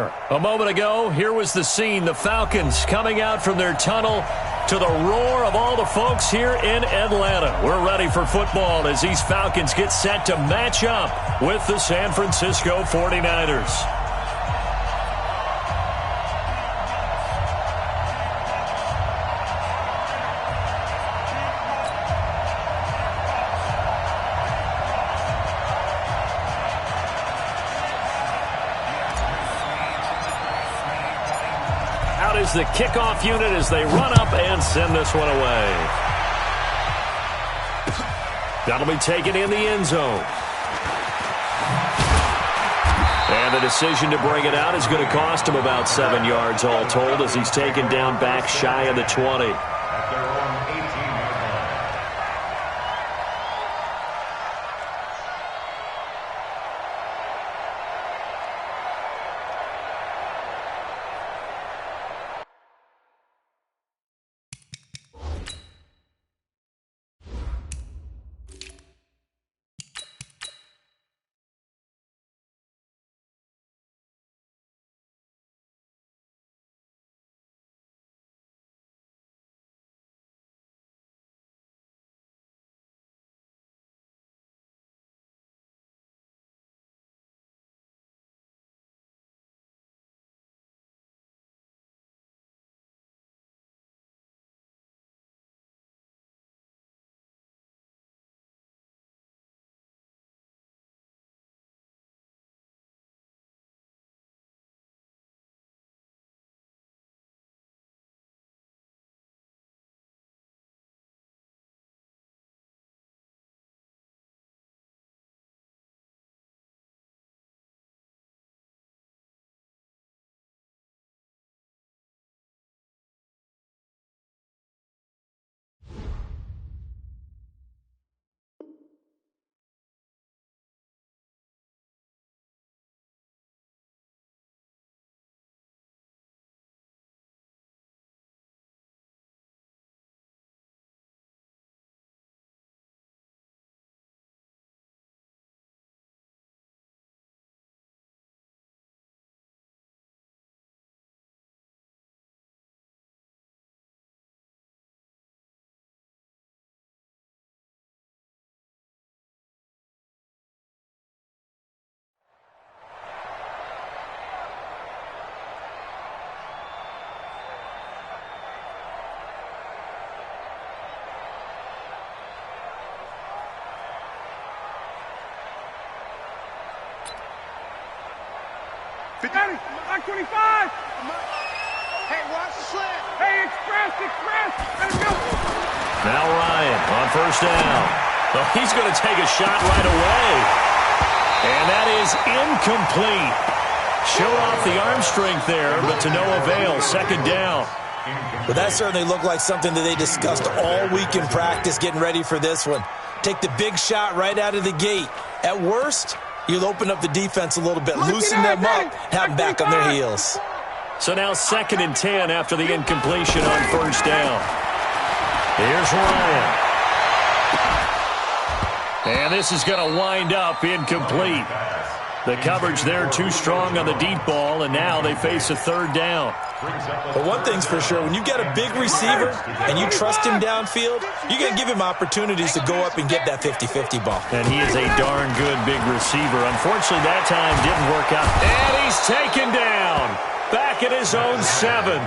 there. A moment ago, here was the scene. The Falcons coming out from their tunnel to the roar of all the folks here in Atlanta. We're ready for football as these Falcons get set to match up with the San Francisco 49ers. Is the kickoff unit as they run up and send this one away. That'll be taken in the end zone. And the decision to bring it out is going to cost him about 7 yards all told as he's taken down back shy of the 20. Mark 25. Hey, watch the slant. Hey, express. Let's go. Now Ryan on first down. Well, he's going to take a shot right away. And that is incomplete. Showed off the arm strength there, but to no avail. Second down. Well, that certainly looked like something that they discussed all week in practice getting ready for this one. Take the big shot right out of the gate. At worst, you'll open up the defense a little bit, loosen them up, have them back on their heels. So now 2nd and 10 after the incompletion on first down. Here's Ryan. And this is going to wind up incomplete. The coverage there too strong on the deep ball, and now they face a 3rd down. But one thing's for sure, when you've got a big receiver and you trust him downfield, you're going to give him opportunities to go up and get that 50-50 ball. And he is a darn good big receiver. Unfortunately, that time didn't work out. And he's taken down. Back at his own 7.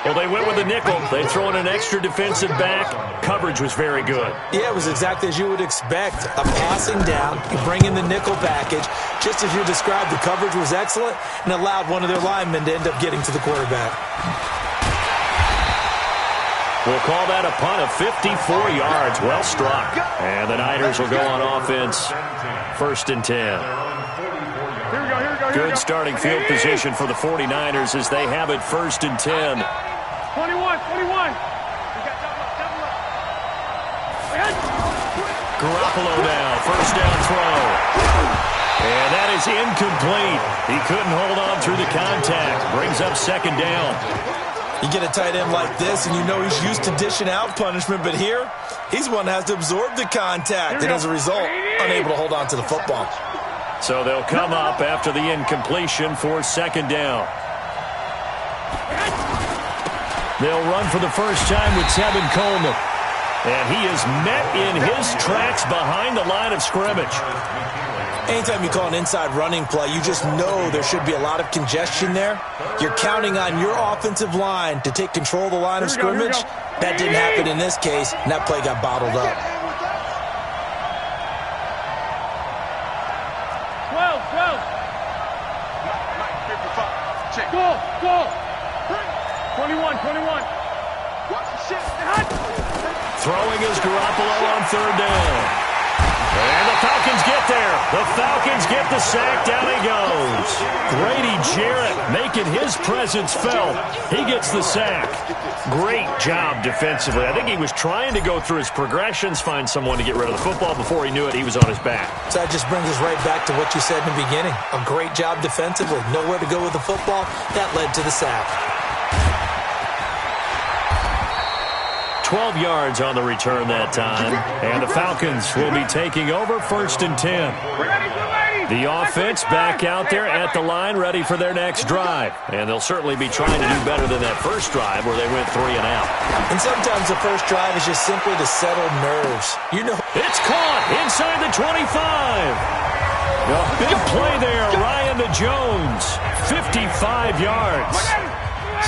Well, they went with a nickel. They throw in an extra defensive back. Coverage was very good. Yeah, it was exactly as you would expect. A passing down, you bring in the nickel package. Just as you described, the coverage was excellent and allowed one of their linemen to end up getting to the quarterback. We'll call that a punt of 54 yards. Well struck. And the Niners will go on offense. 1st and 10. Good starting field position for the 49ers as they have it 1st and 10. 21. Garoppolo now, 1st down throw. And that is incomplete. He couldn't hold on through the contact. Brings up 2nd down. You get a tight end like this, and you know he's used to dishing out punishment, but here, he's one that has to absorb the contact, and as a result, unable to hold on to the football. So they'll come up after the incompletion for second down. They'll run for the first time with Tevin Coleman. And he is met in his tracks behind the line of scrimmage. Anytime you call an inside running play, you just know there should be a lot of congestion there. You're counting on your offensive line to take control of the line of scrimmage. That didn't happen in this case, and that play got bottled up. 12. Go. 21. Throwing is Garoppolo on third down. And the Falcons get there. The Falcons get the sack. Down he goes. Grady Jarrett making his presence felt. He gets the sack. Great job defensively. I think he was trying to go through his progressions, find someone to get rid of the football. Before he knew it, he was on his back. So that just brings us right back to what you said in the beginning. A great job defensively. Nowhere to go with the football. That led to the sack. 12 yards on the return that time. And the Falcons will be taking over first and 10. The offense back out there at the line, ready for their next drive. And they'll certainly be trying to do better than that first drive where they went 3 and out. And sometimes the first drive is just simply to settle nerves. You know, it's caught inside the 25. A big play there, Ryan to Jones. 55 yards.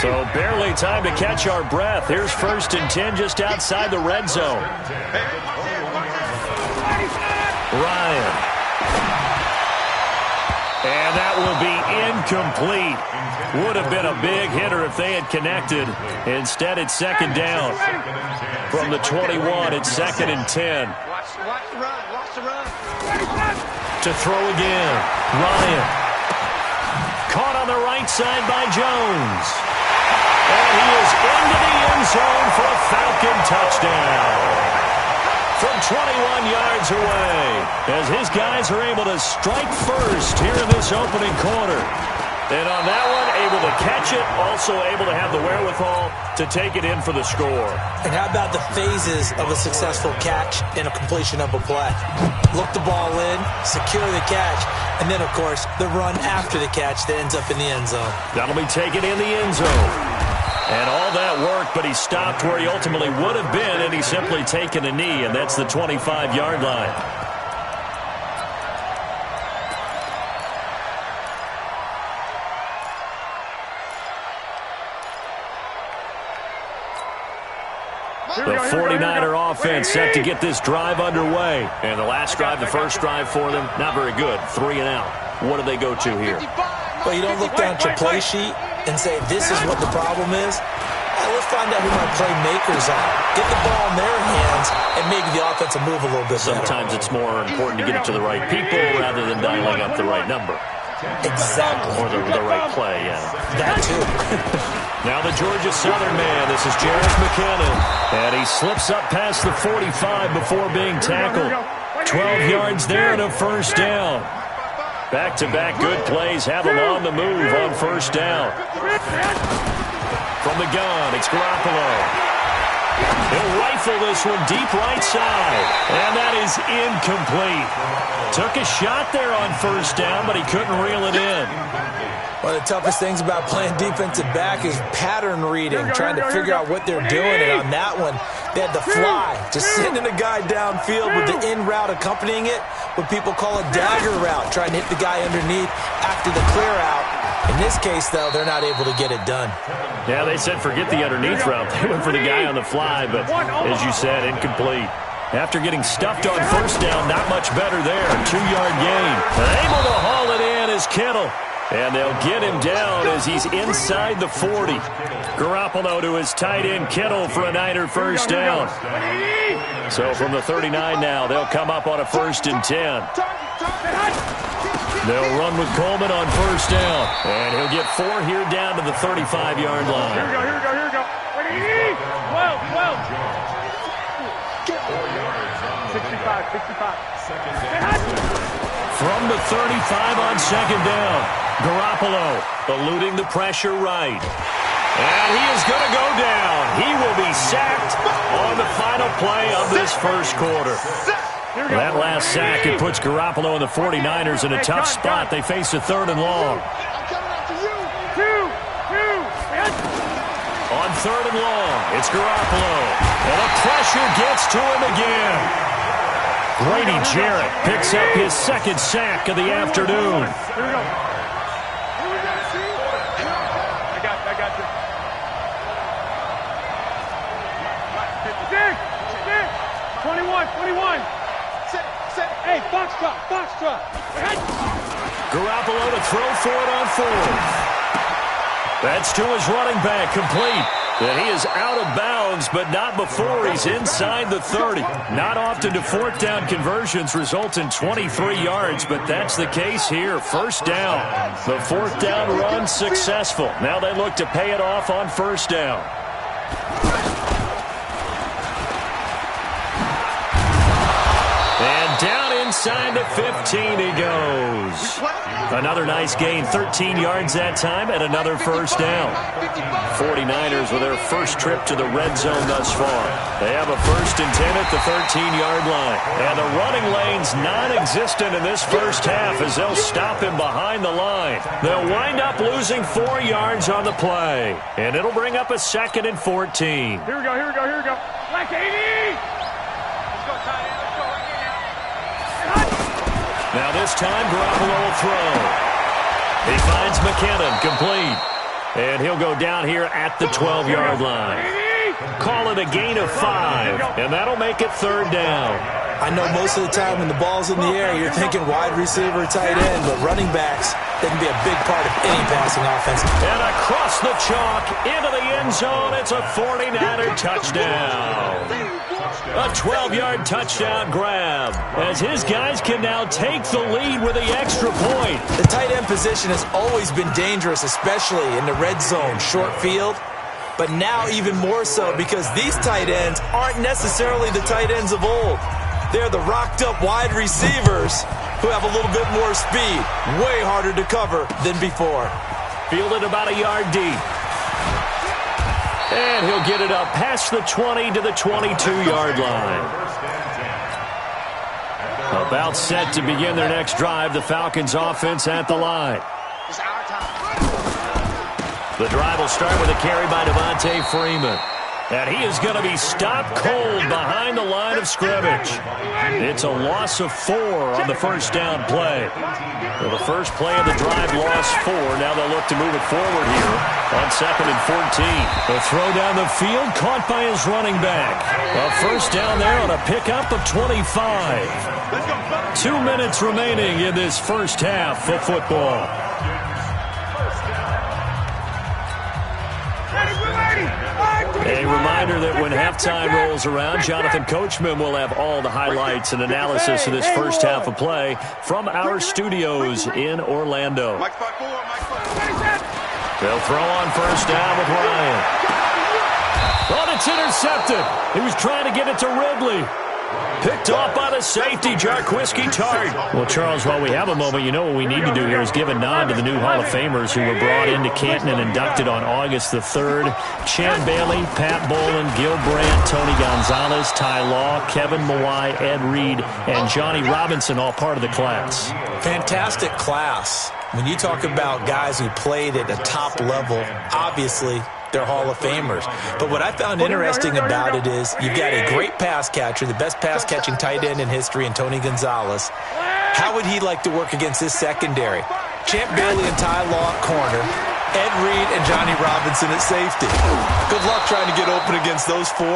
So barely time to catch our breath. Here's first and 10 just outside the red zone. Ryan. And that will be incomplete. Would have been a big hitter if they had connected. Instead, it's second down. From the 21, it's second and 10. Watch the run. To throw again. Ryan. Caught on the right side by Jones. And he is into the end zone for a Falcon touchdown. From 21 yards away, as his guys are able to strike first here in this opening quarter. And on that one, able to catch it, also able to have the wherewithal to take it in for the score. And how about the phases of a successful catch and a completion of a play? Look the ball in, secure the catch, and then, of course, the run after the catch that ends up in the end zone. That'll be taken in the end zone. And all that worked, but he stopped where he ultimately would have been, and he's simply taken a knee, and that's the 25-yard line. The 49er offense set to get this drive underway. And the last drive, the first drive for them, not very good. 3 and out. What do they go to here? Well, you don't look down at your play sheet and say, this is what the problem is. Let's find out who my playmakers are. Get the ball in their hands, and maybe the offense will move a little bit better. Sometimes it's more important to get it to the right people rather than dialing up the right number. Exactly. Or the right play, yeah. That too. Now the Georgia Southern man, this is Jarrett McKinnon. And he slips up past the 45 before being tackled. 12 yards there and a first down. Back-to-back good plays have him on the move on first down. From the gun, it's Garoppolo. He'll rifle this one deep right side. And that is incomplete. Took a shot there on first down, but he couldn't reel it in. One of the toughest things about playing defensive back is pattern reading, trying to figure out what they're doing. And on that one, they had to fly, just sending a guy downfield with the in route accompanying it, what people call a dagger route, trying to hit the guy underneath after the clear out. In this case, though, they're not able to get it done. Yeah, they said forget the underneath route. They went for the guy on the fly, but as you said, incomplete. After getting stuffed on first down, not much better there. 2-yard gain. Able to haul it in is Kittle. And they'll get him down as he's inside the 40. Garoppolo to his tight end, Kittle, for a Niner first down. So from the 39 now, they'll come up on a first and 10. They'll run with Coleman on first down. And he'll get 4 here down to the 35-yard line. Here we go. 12. 65. From the 35 on second down, Garoppolo eluding the pressure right. And he is going to go down. He will be sacked on the final play of this first quarter. Well, that last sack, it puts Garoppolo and the 49ers in a tough spot. They face a 3rd and long. On 3rd and long, it's Garoppolo. And the pressure gets to him again. Grady Jarrett picks up his 2nd sack of the afternoon. Here we go. I got you. 21. Hey, box drop. Garoppolo to throw for it on 4th. That's to his running back, complete. And he is out of bounds, but not before he's inside the 30. Not often do 4th down conversions result in 23 yards, but that's the case here. 1st down. The 4th down run successful. Now they look to pay it off on 1st down. And down inside the 15 he goes. Another nice gain, 13 yards that time, and another 1st down. 49ers with their first trip to the red zone thus far. They have a 1st and 10 at the 13-yard line. And the running lane's non-existent in this first half as they'll stop him behind the line. They'll wind up losing 4 yards on the play. And it'll bring up a 2nd and 14. Here we go. Like 80! Let's go, tight end. Let's go right here now. Now this time, Garoppolo will throw. He finds McKinnon, complete. And he'll go down here at the 12-yard line. Call it a gain of 5, and that'll make it 3rd down. I know most of the time when the ball's in the air, you're thinking wide receiver, tight end, but running backs, they can be a big part of any passing offense. And across the chalk, into the end zone, it's a 49er touchdown. A 12-yard touchdown grab, as his guys can now take the lead with the extra point. The tight end position has always been dangerous, especially in the red zone, short field. But now even more so because these tight ends aren't necessarily the tight ends of old. They're the rocked-up wide receivers who have a little bit more speed. Way harder to cover than before. Fielded about a yard deep. And he'll get it up past the 20 to the 22-yard line. About set to begin their next drive, the Falcons offense at the line. The drive will start with a carry by Devontae Freeman. And he is going to be stopped cold behind the line of scrimmage. It's a loss of 4 on the 1st down play. Well, the first play of the drive lost 4. Now they'll look to move it forward here on 2nd and 14. The throw down the field caught by his running back. A 1st down there on a pickup of 25. 2 minutes remaining in this first half of football. A reminder that when halftime rolls around, Jonathan Coachman will have all the highlights and analysis of this first half of play from our studios in Orlando. They'll throw on 1st down with Ryan. Oh, it's intercepted. He was trying to get it to Ridley. Picked off by the safety, Jarquiski Tart. Well, Charles, while we have a moment, you know what we need to do here is give a nod to the new Hall of Famers who were brought into Canton and inducted on August the 3rd. Champ Bailey, Pat Bolin, Gil Brandt, Tony Gonzalez, Ty Law, Kevin Mawai, Ed Reed, and Johnny Robinson, all part of the class. Fantastic class. When you talk about guys who played at a top level, obviously they're Hall of Famers. But what I found interesting about it is you've got a great pass catcher, the best pass-catching tight end in history, and Tony Gonzalez. How would he like to work against his secondary? Champ Bailey and Ty Law at corner, Ed Reed and Johnny Robinson at safety. Good luck trying to get open against those 4.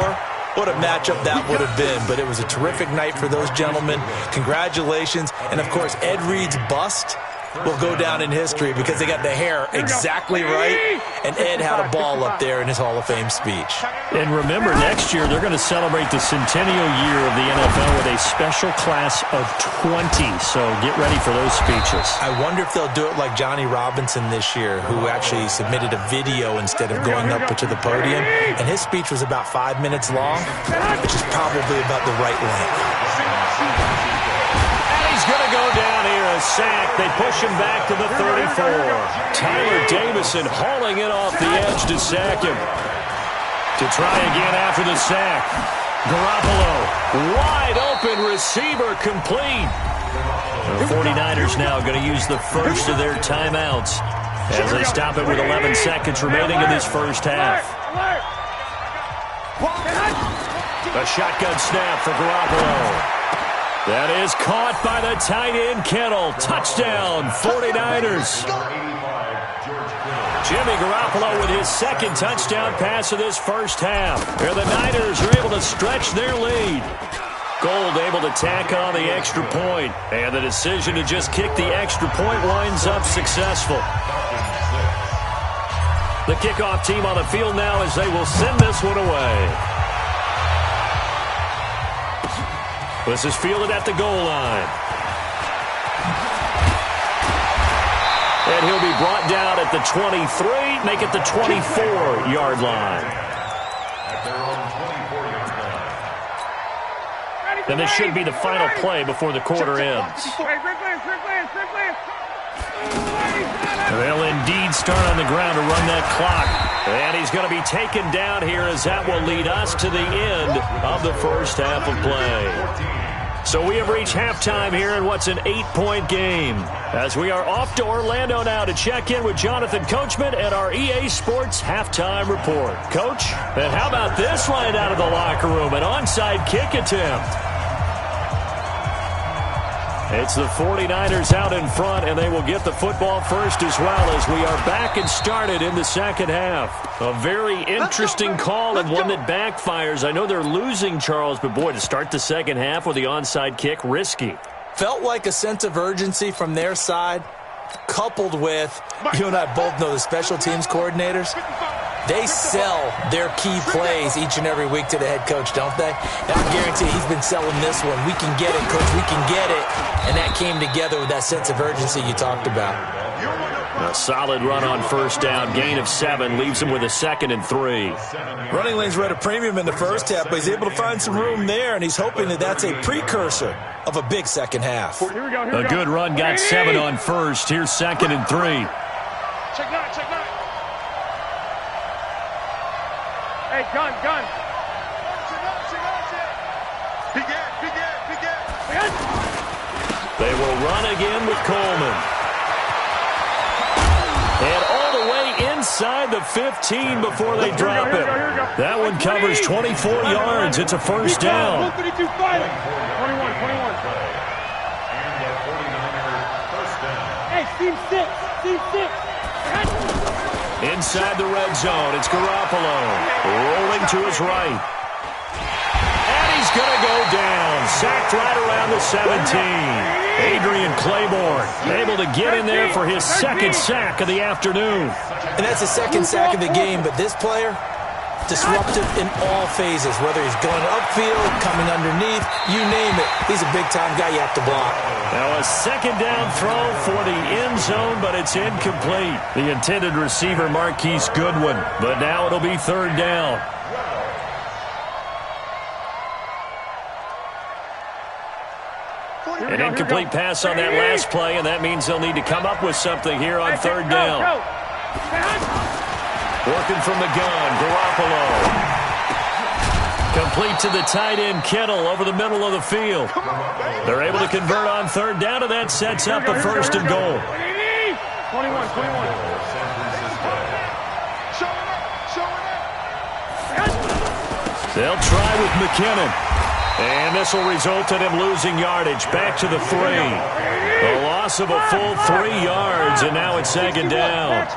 What a matchup that would have been. But it was a terrific night for those gentlemen. Congratulations. And, of course, Ed Reed's bust will go down in history because they got the hair exactly right, and Ed had a ball up there in his Hall of Fame speech. And remember, next year they're going to celebrate the centennial year of the NFL with a special class of 20, so get ready for those speeches. I wonder if they'll do it like Johnny Robinson this year, who actually submitted a video instead of going up to the podium, and his speech was about 5 minutes long, which is probably about the right length. He's going to go down here, a sack. They push him back to the 34. Tyler Davison hauling it off the edge to sack him. To try again after the sack. Garoppolo, wide open receiver, complete. The 49ers now going to use the first of their timeouts as they stop it with 11 seconds remaining in this first half. A shotgun snap for Garoppolo. That is caught by the tight end, Kittle. Touchdown, 49ers. Jimmy Garoppolo with his second touchdown pass of this first half. Here the Niners are able to stretch their lead. Gold able to tack on the extra point. And the decision to just kick the extra point winds up successful. The kickoff team on the field now as they will send this one away. This is fielded at the goal line. And he'll be brought down at the 23, make it the 24-yard line. And this should be the final play before the quarter ends. They'll indeed start on the ground to run that clock. And he's going to be taken down here as that will lead us to the end of the first half of play. So we have reached halftime here in what's an 8-point game. As we are off to Orlando now to check in with Jonathan Coachman at our EA Sports Halftime Report. Coach, and how about this right out of the locker room? An onside kick attempt. It's the 49ers out in front, and they will get the football first as well as we are back and started in the second half. A very interesting call and one that backfires. I know they're losing, Charles, but boy, to start the second half with the onside kick, risky. Felt like a sense of urgency from their side, coupled with, you and I both know the special teams coordinators. They sell their key plays each and every week to the head coach, don't they? And I guarantee he's been selling this one. We can get it, coach. We can get it. And that came together with that sense of urgency you talked about. A solid run on first down. Gain of 7 leaves him with a 2nd and 3. Running lanes were at a premium in the first half, but he's able to find some room there, and he's hoping that that's a precursor of a big second half. A good run got 7 on first. Here's 2nd and 3. Check nine, check nine. Hey, gun. They will run again with Coleman. And all the way inside the 15 before they drop it. That one covers 24 yards. It's a first down. 21. Hey, team 6. Inside the red zone, it's Garoppolo. Rolling to his right. And he's going to go down. Sacked right around the 17. Adrian Claiborne able to get in there for his second sack of the afternoon. And that's the second sack of the game, but this player, disruptive in all phases, whether he's going upfield, coming underneath, you name it. He's a big-time guy you have to block. Now a second down throw for the end zone, but it's incomplete. The intended receiver, Marquise Goodwin, but now it'll be third down. An incomplete pass on that last play, and that means they'll need to come up with something here on third down. Working from the gun, Garoppolo. Complete to the tight end, Kittle, over the middle of the field. They're able to convert on third down, and that sets up a first and goal. 21. They'll try with McKinnon. And this will result in him losing yardage. Back to the 3. A loss of a full 3 yards, and now it's second down.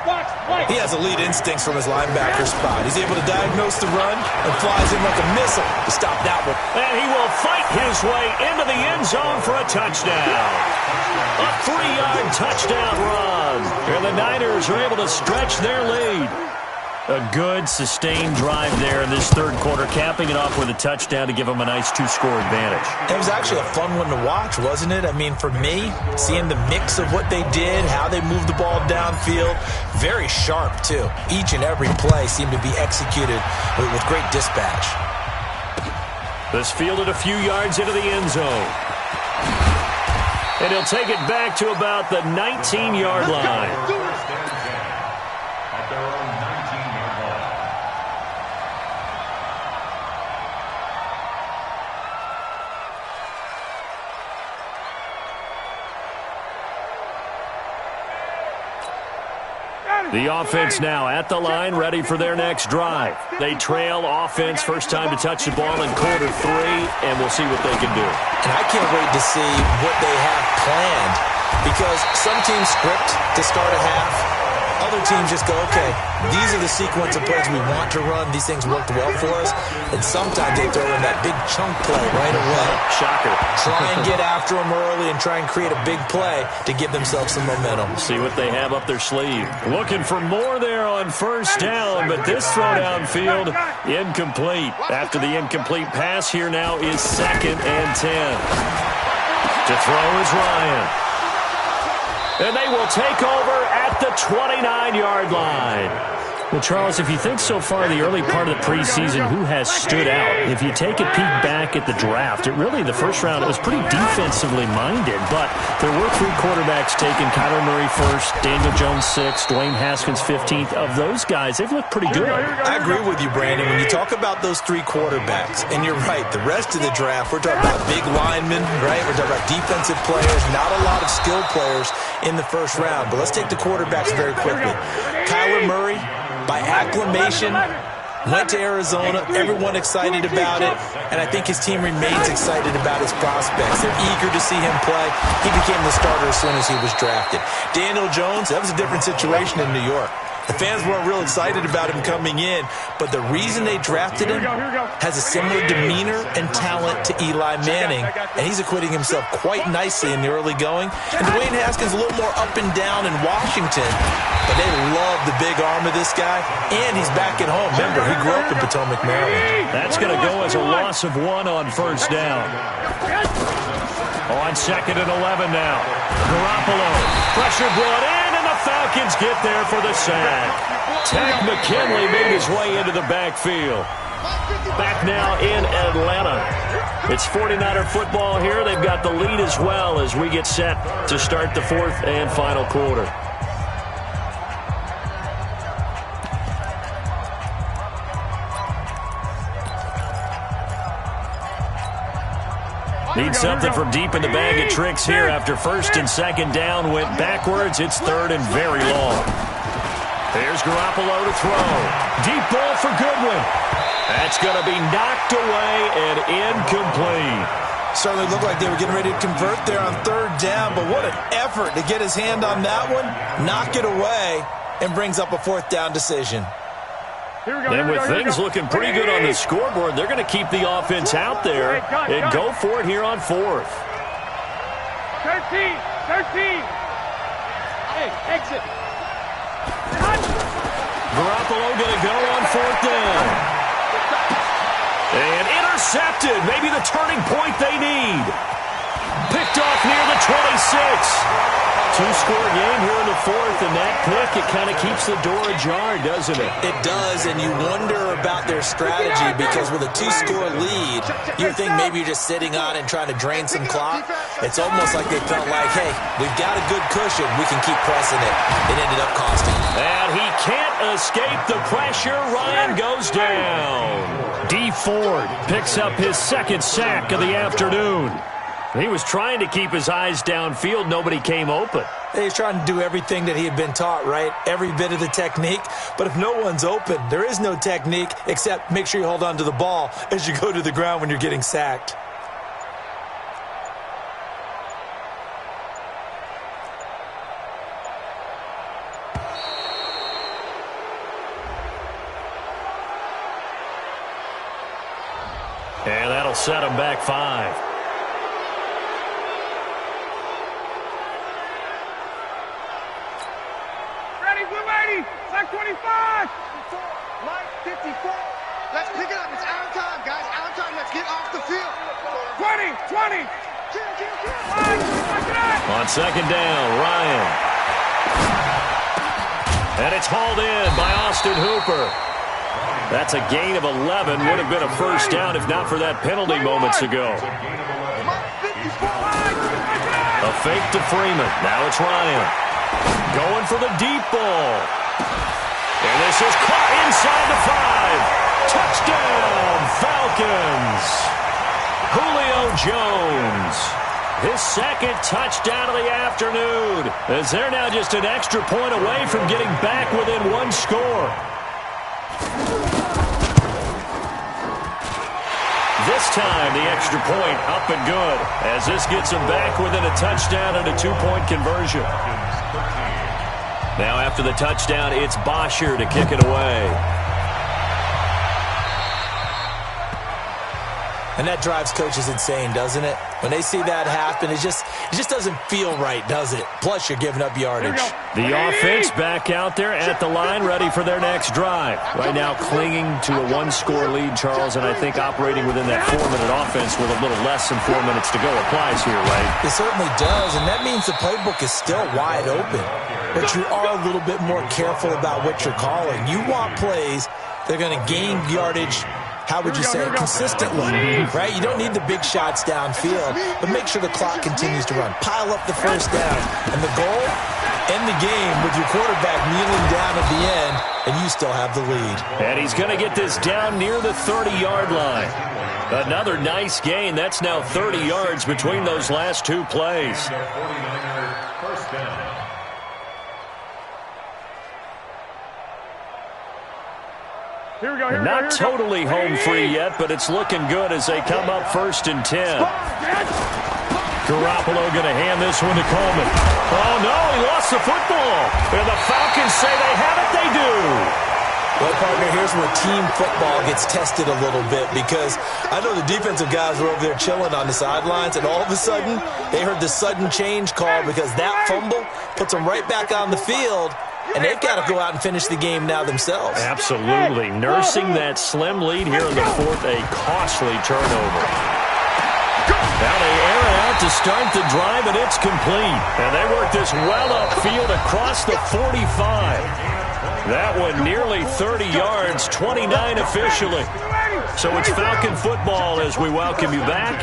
He has elite instincts from his linebacker spot. He's able to diagnose the run and flies in like a missile to stop that one. And he will fight his way into the end zone for a touchdown. A 3-yard touchdown run. And the Niners are able to stretch their lead. A good, sustained drive there in this third quarter, capping it off with a touchdown to give them a nice 2-score advantage. It was actually a fun one to watch, wasn't it? I mean, for me, seeing the mix of what they did, how they moved the ball downfield, very sharp, too. Each and every play seemed to be executed with great dispatch. This fielded a few yards into the end zone. And he'll take it back to about the 19-yard line. The offense now at the line, ready for their next drive. They trail offense, first time to touch the ball in quarter 3, and we'll see what they can do. And I can't wait to see what they have planned, because some teams script to start a half. Other teams just go, okay, these are the sequence of plays we want to run. These things worked well for us. And sometimes they throw in that big chunk play right away. Shocker. Try and get after them early and try and create a big play to give themselves some momentum. See what they have up their sleeve. Looking for more there on first down, but this throw downfield, incomplete. After the incomplete pass, here now is 2nd and 10. To throw is Ryan. And they will take over at the 29-yard line. Well, Charles, if you think so far the early part of the preseason, who has stood out? If you take a peek back at the draft, the first round, it was pretty defensively minded, but there were 3 quarterbacks taken. Kyler Murray first, Daniel Jones 6th, Dwayne Haskins 15th. Of those guys, they've looked pretty good. I agree with you, Brandon. When you talk about those 3 quarterbacks, and you're right, the rest of the draft, we're talking about big linemen, right? We're talking about defensive players, not a lot of skilled players in the first round. But let's take the quarterbacks very quickly. Kyler Murray, by acclamation, went to Arizona. Everyone excited about it. And I think his team remains excited about his prospects. They're eager to see him play. He became the starter as soon as he was drafted. Daniel Jones, that was a different situation in New York. The fans weren't real excited about him coming in, but the reason they drafted him has a similar demeanor and talent to Eli Manning, and he's acquitting himself quite nicely in the early going. And Dwayne Haskins a little more up and down in Washington, but they love the big arm of this guy, and he's back at home. Remember, he grew up in Potomac, Maryland. That's going to go as a loss of 1 on first down. On 2nd and 11 now. Garoppolo, pressure brought in. Falcons get there for the sack. Ted McKinley made his way into the backfield. Back now in Atlanta. It's 49er football here. They've got the lead as well as we get set to start the 4th and final quarter. Need something from deep in the bag of tricks here after 1st and 2nd down went backwards. It's 3rd and very long. There's Garoppolo to throw. Deep ball for Goodwin. That's going to be knocked away and incomplete. Certainly looked like they were getting ready to convert there on 3rd down, but what an effort to get his hand on that one, knock it away, and brings up a 4th down decision. And with things looking pretty good on the scoreboard, they're going to keep the offense out there and go for it here on 4th. 13. Hey, exit. Garoppolo going to go on 4th down. And intercepted. Maybe the turning point they need. Picked off near the 26. 2-score game here in the 4th, and that pick, it kind of keeps the door ajar, doesn't it? It does, and you wonder about their strategy because with a 2-score lead, you think maybe you're just sitting on and trying to drain some clock. It's almost like they felt like, hey, we've got a good cushion. We can keep pressing it. It ended up costing. And he can't escape the pressure. Ryan goes down. D. Ford picks up his 2nd sack of the afternoon. He was trying to keep his eyes downfield. Nobody came open. He's trying to do everything that he had been taught, right? Every bit of the technique. But if no one's open, there is no technique except make sure you hold on to the ball as you go to the ground when you're getting sacked. And that'll set him back 5. Like 25. Like 54. Let's pick it up. It's out of time, guys. Out of time. Let's get off the field. 20. On 2nd down, Ryan. And it's hauled in by Austin Hooper. That's a gain of 11. Would have been a first down if not for that penalty moments ago. A fake to Freeman. Now it's Ryan. Going for the deep ball. And this is caught inside the 5. Touchdown, Falcons. Julio Jones his second touchdown of the afternoon, as they're now just an extra point away from getting back within one score. This time, the extra point up and good, as this gets them back within a touchdown and a two-point conversion. Now after the touchdown, it's Bosher to kick it away. And that drives coaches insane, doesn't it? When they see that happen, it just doesn't feel right, does it? Plus, you're giving up yardage. The offense back out there at the line, ready for their next drive. Right now, clinging to a one-score lead, Charles, and I think operating within that 4-minute offense with a little less than 4 minutes to go applies here, right? It certainly does, and that means the playbook is still wide open. But you are a little bit more careful about what you're calling. You want plays that are going to gain yardage, how would you say, consistently, right? You don't need the big shots downfield, but make sure the clock continues to run. Pile up the first down. And the goal, end the game with your quarterback kneeling down at the end, and you still have the lead. And he's going to get this down near the 30-yard line. Another nice gain. That's now 30 yards between those last two plays. Not totally home free yet, but it's looking good as they come up 1st and 10. Garoppolo going to hand this one to Coleman. Oh, no, he lost the football. And the Falcons say they have it. They do. Well, partner, here's where team football gets tested a little bit, because I know the defensive guys were over there chilling on the sidelines, and all of a sudden, they heard the sudden change call because that fumble puts them right back on the field. And they've got to go out and finish the game now themselves. Absolutely. Nursing that slim lead here in the fourth, a costly turnover. Now they air it out to start the drive, and it's complete. And they work this well upfield across the 45. That one nearly 30 yards, 29 officially. So it's Falcon football as we welcome you back.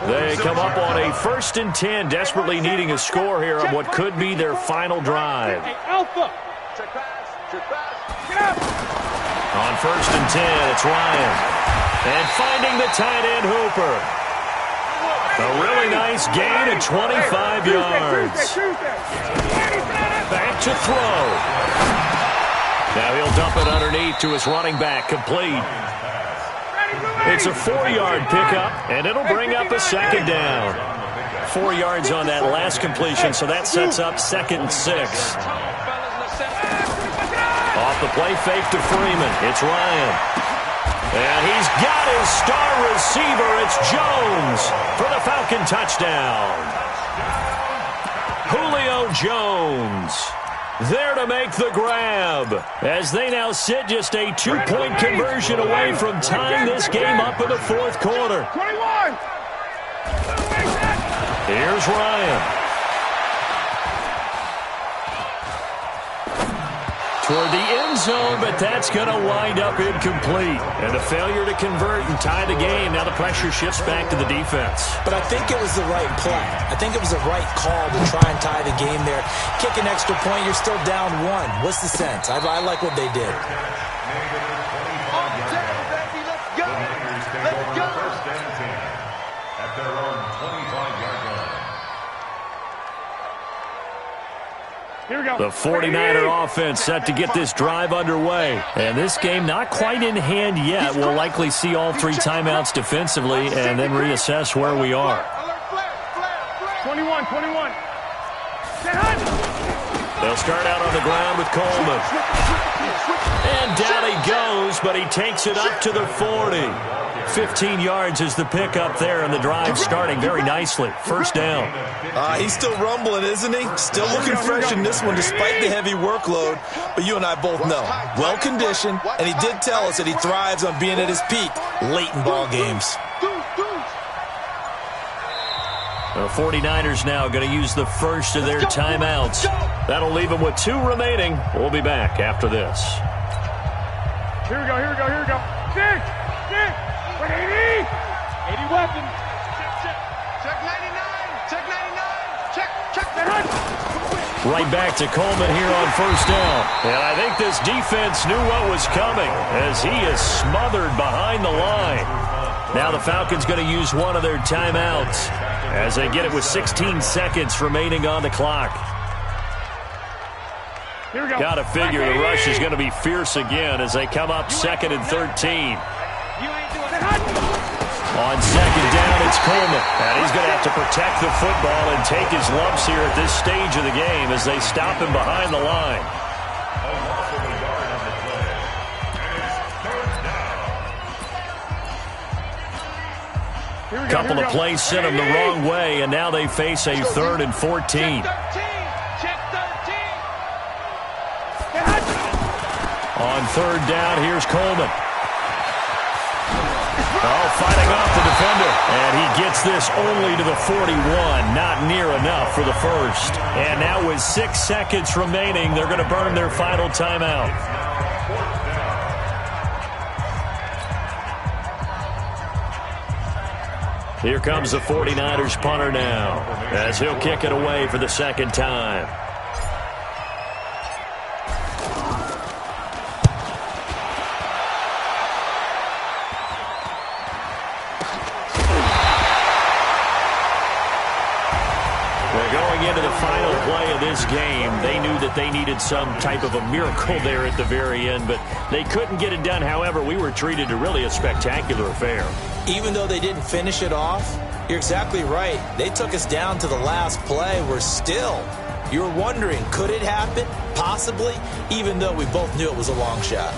They come up on a 1st and 10, desperately needing a score here on what could be their final drive. On 1st and 10, it's Ryan. And finding the tight end Hooper. A really nice gain of 25 yards. Back to throw. Now he'll dump it underneath to his running back, complete. It's a 4-yard pickup, and it'll bring up a second down. 4 yards on that last completion, so that sets up 2nd and 6. Off the play fake to Freeman. It's Ryan. And he's got his star receiver. It's Jones for the Falcon touchdown. Julio Jones there to make the grab, as they now sit just a 2-point conversion away from tying this game up in the 4th quarter. 21. Here's Ryan. Toward the end zone, but that's going to wind up incomplete. And a failure to convert and tie the game. Now the pressure shifts back to the defense. But I think it was the right play. I think it was the right call to try and tie the game there. Kick an extra point, you're still down 1. What's the sense? I like what they did. Let's go. Let's go. At their own 25-yard line. Here we go. The 49er offense set to get this drive underway. And this game not quite in hand yet. We'll likely see all 3 timeouts defensively and then reassess where we are. 21. They'll start out on the ground with Coleman. And down he goes, but he takes it up to the 40. 15 yards is the pickup there, and the drive starting very nicely. First down. He's still rumbling, isn't he? Still looking fresh in this one despite the heavy workload. But you and I both know, well-conditioned, and he did tell us that he thrives on being at his peak late in ball games. The 49ers now going to use the first of their timeouts. That'll leave them with 2 remaining. We'll be back after this. Here we go. Six. 80 weapons. Check 99. Check. Right back to Coleman here on first down. And I think this defense knew what was coming as he is smothered behind the line. Now the Falcons going to use one of their timeouts as they get it with 16 seconds remaining on the clock. Got to figure the rush is going to be fierce again as they come up 2nd and 13. On 2nd down, it's Coleman. And he's going to have to protect the football and take his lumps here at this stage of the game as they stop him behind the line. Couple of plays sent him the wrong way, and now they face a 3rd and 14. On 3rd down, here's Coleman. Oh, fighting off the defender. And he gets this only to the 41. Not near enough for the first. And now with 6 seconds remaining, they're going to burn their final timeout. Here comes the 49ers punter now as he'll kick it away for the 2nd time. Into the final play of this game, they knew that they needed some type of a miracle there at the very end, but they couldn't get it done. However, we were treated to really a spectacular affair. Even though they didn't finish it off, you're exactly right. They took us down to the last play. You're wondering, could it happen? Possibly, even though we both knew it was a long shot.